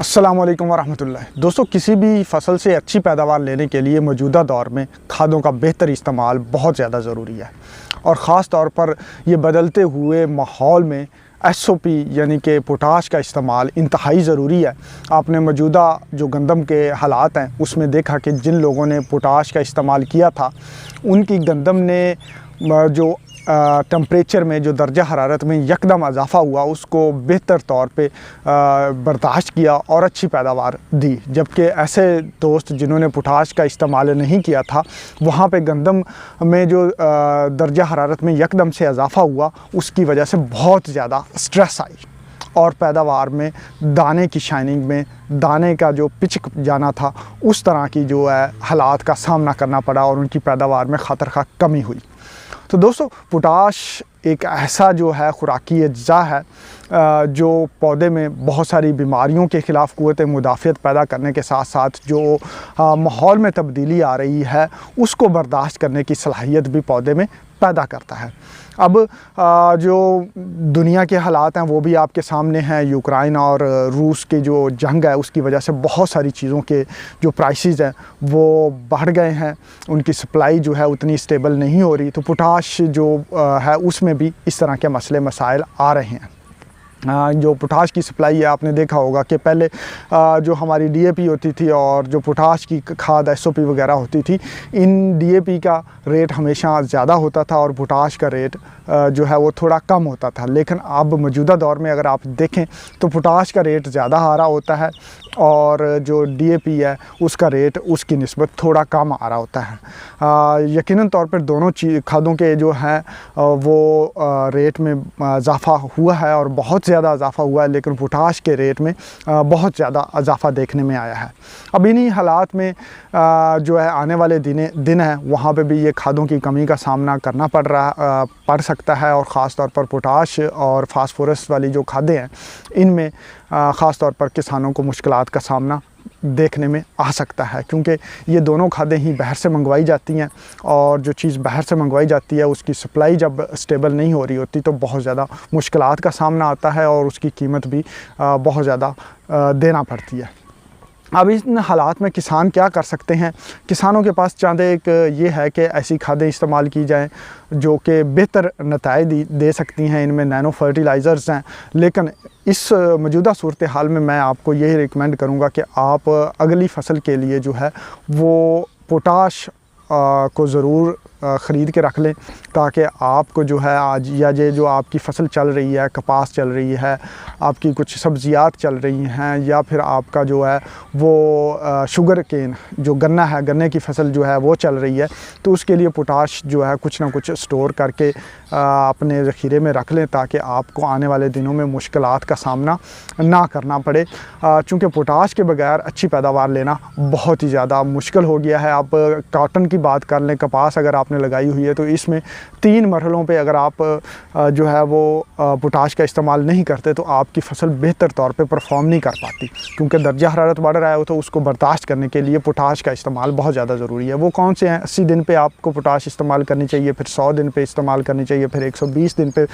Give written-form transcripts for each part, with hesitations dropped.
अस्सलाम वालेकुम वरहमतुल्लाह। दोस्तों, किसी भी फसल से अच्छी पैदावार लेने के लिए मौजूदा दौर में खादों का बेहतर इस्तेमाल बहुत ज़्यादा ज़रूरी है और ख़ास तौर पर ये बदलते हुए माहौल में एसओपी यानी कि पोटाश का इस्तेमाल इंतहाई ज़रूरी है। आपने मौजूदा जो गंदम के हालात हैं उसमें देखा कि जिन लोगों ने पोटाश का इस्तेमाल किया था उनकी गंदम ने जो टेम्परेचर में जो दर्जा हरारत में यकदम इजाफ़ा हुआ उसको बेहतर तौर पे बर्दाश्त किया और अच्छी पैदावार दी, जबकि ऐसे दोस्त जिन्होंने पोटाश का इस्तेमाल नहीं किया था वहाँ पे गंदम में जो दर्जा हरारत में यकदम से इजाफ़ा हुआ उसकी वजह से बहुत ज़्यादा स्ट्रेस आई और पैदावार में दाने की शाइनिंग में दाने का जो पिचक जाना था उस तरह की जो है हालात का सामना करना पड़ा और उनकी पैदावार में ख़ातरख़्वाह कमी हुई। तो दोस्तों, पोटाश एक ऐसा जो है खुराकी अज्जा है जो पौधे में बहुत सारी बीमारियों के ख़िलाफ़ क़ुव्वत मुदाफ़ियत पैदा करने के साथ साथ जो माहौल में तब्दीली आ रही है उसको बर्दाश्त करने की सलाहियत भी पौधे में पैदा करता है। अब जो दुनिया के हालात हैं वो भी आपके सामने हैं। यूक्रेन और रूस की जो जंग है उसकी वजह से बहुत सारी चीज़ों के जो प्राइसेस हैं वो बढ़ गए हैं, उनकी सप्लाई जो है उतनी स्टेबल नहीं हो रही। तो पोटाश जो है उसमें भी इस तरह के मसले मसाइल आ रहे हैं। जो पोटाश की सप्लाई है, आपने देखा होगा कि पहले जो हमारी डीएपी होती थी और जो पोटाश की खाद एसओपी वगैरह होती थी, इन डीएपी का रेट हमेशा ज़्यादा होता था और पोटाश का रेट जो है वो थोड़ा कम होता था। लेकिन अब मौजूदा दौर में अगर आप देखें तो पोटाश का रेट ज़्यादा आ रहा होता है और जो डीएपी है उसका रेट उसकी निस्बत थोड़ा कम आ रहा होता है। यकीनन तौर पर दोनों खादों के जो हैं वो रेट में इजाफ़ा हुआ है और बहुत ज़्यादा इजाफ़ा हुआ है, लेकिन पोटाश के रेट में बहुत ज़्यादा इजाफ़ा देखने में आया है। अब इन्हीं हालात में जो है आने वाले दिन हैं वहाँ पे भी ये खादों की कमी का सामना करना पड़ सकता है और ख़ास तौर पर पोटाश और फास्फोरस वाली जो खादें हैं इनमें ख़ास तौर पर किसानों को मुश्किलात का सामना देखने में आ सकता है, क्योंकि ये दोनों खादें ही बाहर से मंगवाई जाती हैं और जो चीज़ बाहर से मंगवाई जाती है उसकी सप्लाई जब स्टेबल नहीं हो रही होती तो बहुत ज़्यादा मुश्किलात का सामना आता है और उसकी कीमत भी बहुत ज़्यादा देना पड़ती है। अब इन हालात में किसान क्या कर सकते हैं? किसानों के पास चंद एक ये है कि ऐसी खादें इस्तेमाल की जाएं जो कि बेहतर नताइज दे सकती हैं। इनमें नैनो फर्टिलाइज़र्स हैं, लेकिन इस मौजूदा सूरत हाल में मैं आपको यही रिकमेंड करूँगा कि आप अगली फसल के लिए जो है वो पोटाश को ज़रूर ख़रीद के रख लें, ताकि आपको जो है आज या ये जो आपकी फ़सल चल रही है, कपास चल रही है, आपकी कुछ सब्ज़ियात चल रही हैं, या फिर आपका जो है वो शुगर केन जो गन्ना है, गन्ने की फ़सल जो है वो चल रही है, तो उसके लिए पोटाश जो है कुछ ना कुछ स्टोर करके अपने ज़ख़ीरे में रख लें ताकि आपको आने वाले दिनों में मुश्किलात का सामना ना करना पड़े। चूँकि पोटाश के बगैर अच्छी पैदावार लेना बहुत ही ज़्यादा मुश्किल हो गया है। आप कॉटन की बात कर लें, कपास अगर आपने लगाई हुई है तो इसमें 3 मरहलों पे अगर आप जो है वो पोटाश का इस्तेमाल नहीं करते तो आपकी फ़सल बेहतर तौर पे परफॉर्म नहीं कर पाती, क्योंकि दर्जा हरारत बढ़ रहा है तो उसको बर्दाश्त करने के लिए पोटाश का इस्तेमाल बहुत ज़्यादा ज़रूरी है। वो कौन से हैं? 80 दिन पे आपको पोटाश इस्तेमाल करनी चाहिए, फिर 100 दिन पे इस्तेमाल करनी चाहिए, फिर 120 दिन पे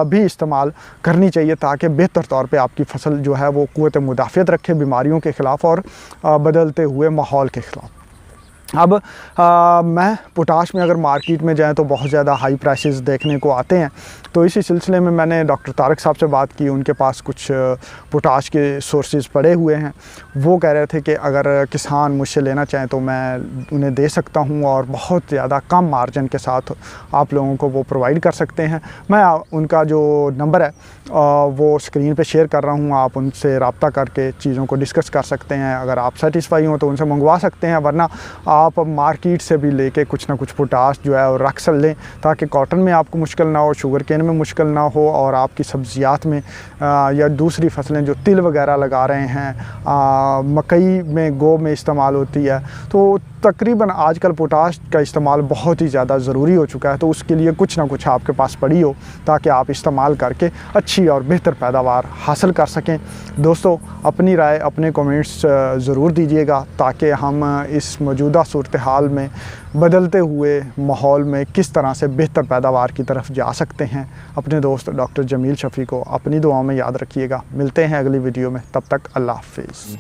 भी इस्तेमाल करनी चाहिए, ताकि बेहतर तौर पर आपकी फ़सल जो है वो क़ुव्वत मुदाफ़ियत रखे बीमारियों के ख़िलाफ़ और बदलते हुए माहौल के ख़िलाफ़। अब मैं पोटाश में अगर मार्केट में जाएं तो बहुत ज़्यादा हाई प्राइसेस देखने को आते हैं, तो इसी सिलसिले में मैंने डॉक्टर तारक साहब से बात की। उनके पास कुछ पोटाश के सोर्सेज पड़े हुए हैं। वो कह रहे थे कि अगर किसान मुझसे लेना चाहें तो मैं उन्हें दे सकता हूं और बहुत ज़्यादा कम मार्जिन के साथ आप लोगों को वो प्रोवाइड कर सकते हैं। मैं उनका जो नंबर है वो स्क्रीन पे शेयर कर रहा हूँ, आप उनसे रब्ता करके चीज़ों को डिस्कस कर सकते हैं। अगर आप सेटिस्फाई हों तो उनसे मंगवा सकते हैं, वरना आप मार्केट से भी लेके कुछ ना कुछ पोटाश जो है रख कर लें, ताकि कॉटन में आपको मुश्किल ना हो, शुगर केन में मुश्किल ना हो और आपकी सब्ज़ियात में या दूसरी फसलें जो तिल वगैरह लगा रहे हैं, मकई में गो में इस्तेमाल होती है, तो तकरीबन आजकल पोटाश का इस्तेमाल बहुत ही ज़्यादा ज़रूरी हो चुका है। तो उसके लिए कुछ ना कुछ आपके पास पड़ी हो ताकि आप इस्तेमाल करके अच्छी और बेहतर पैदावार हासिल कर सकें। दोस्तों, अपनी राय, अपने कमेंट्स ज़रूर दीजिएगा ताकि हम इस मौजूदा صورتحال میں، بدلتے ہوئے ماحول میں کس طرح سے بہتر پیداوار کی طرف جا سکتے ہیں، اپنے دوست ڈاکٹر جمیل شفیع کو اپنی دعاؤں میں یاد رکھیے گا۔ ملتے ہیں اگلی ویڈیو میں، تب تک اللہ حافظ۔